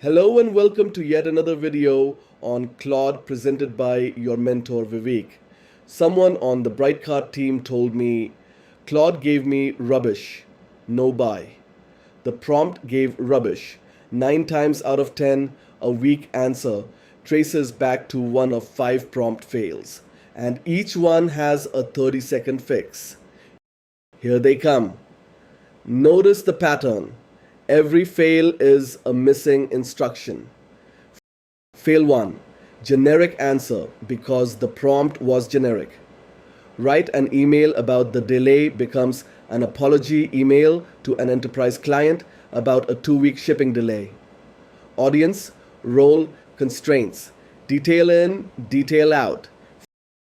Hello and welcome to yet another video on Claude presented by your mentor Vivek. Someone on the Bright Card team told me Claude gave me rubbish, no buy. The prompt gave rubbish. 9 times out of 10, a weak answer traces back to one of 5 prompt fails, and each one has a 30-second fix. Here they come. Notice the pattern. Every fail is a missing instruction. Fail 1. Generic answer because the prompt was generic. Write an email about the delay becomes an apology email to an enterprise client about a 2-week shipping delay. Audience, role, constraints. Detail in, detail out.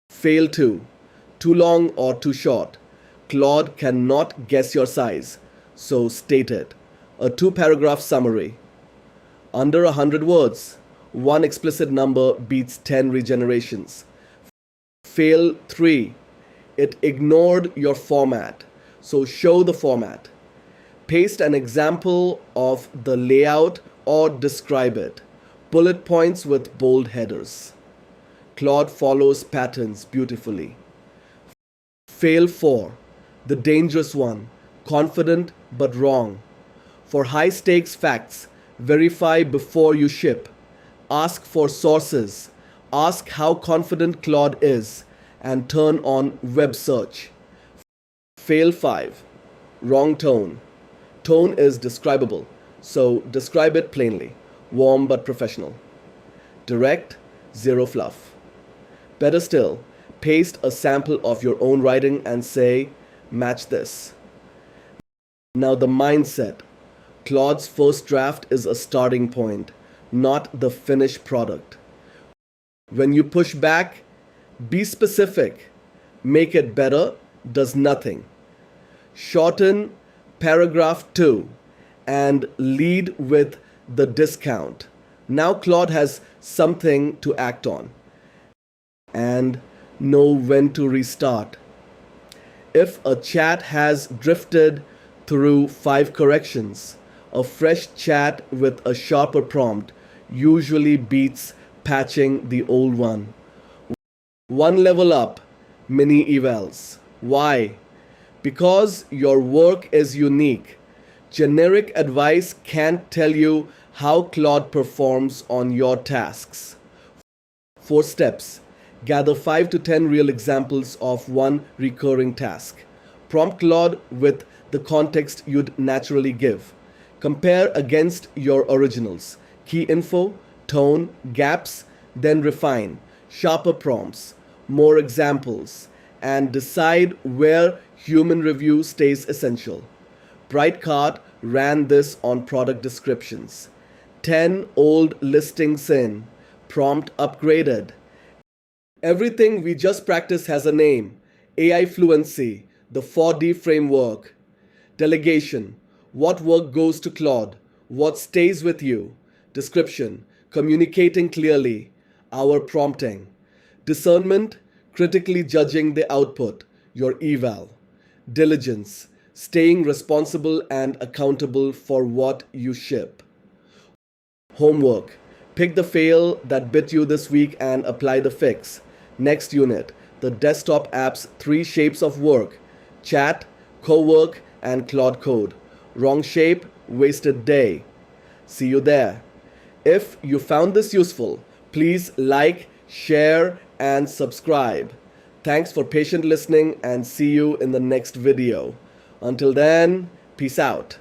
Fail 2. Too long or too short. Claude cannot guess your size, so state it. A 2-paragraph summary. Under 100 words. 1 explicit number beats 10 regenerations. Fail 3. It ignored your format, so show the format. Paste an example of the layout or describe it. Bullet points with bold headers. Claude follows patterns beautifully. Fail 4. The dangerous one. Confident but wrong. For high-stakes facts, verify before you ship. Ask for sources. Ask how confident Claude is and turn on web search. Fail 5. Wrong tone. Tone is describable, so describe it plainly. Warm but professional. Direct, zero fluff. Better still, paste a sample of your own writing and say, match this. Now the mindset. Claude's first draft is a starting point, not the finished product. When you push back, be specific. Make it better does nothing. Shorten paragraph 2 and lead with the discount. Now Claude has something to act on and know when to restart. If a chat has drifted through 5 corrections, a fresh chat with a sharper prompt usually beats patching the old one. 1 level up, mini-evals. Why? Because your work is unique. Generic advice can't tell you how Claude performs on your tasks. 4 steps. Gather 5 to 10 real examples of one recurring task. Prompt Claude with the context you'd naturally give. Compare against your originals. Key info, tone, gaps, then refine. Sharper prompts, more examples, and decide where human review stays essential. Brightcart ran this on product descriptions. 10 old listings in, prompt upgraded. Everything we just practiced has a name. AI fluency, the 4D framework. Delegation. What work goes to Claude? What stays with you? Description. Communicating clearly. Our prompting. Discernment. Critically judging the output. Your eval. Diligence. Staying responsible and accountable for what you ship. Homework. Pick the fail that bit you this week and apply the fix. Next unit. The desktop app's 3 shapes of work. Chat, Cowork, and Claude Code. Wrong shape, wasted day. See you there. If you found this useful, please like, share, and subscribe. Thanks for patient listening and see you in the next video. Until then, peace out.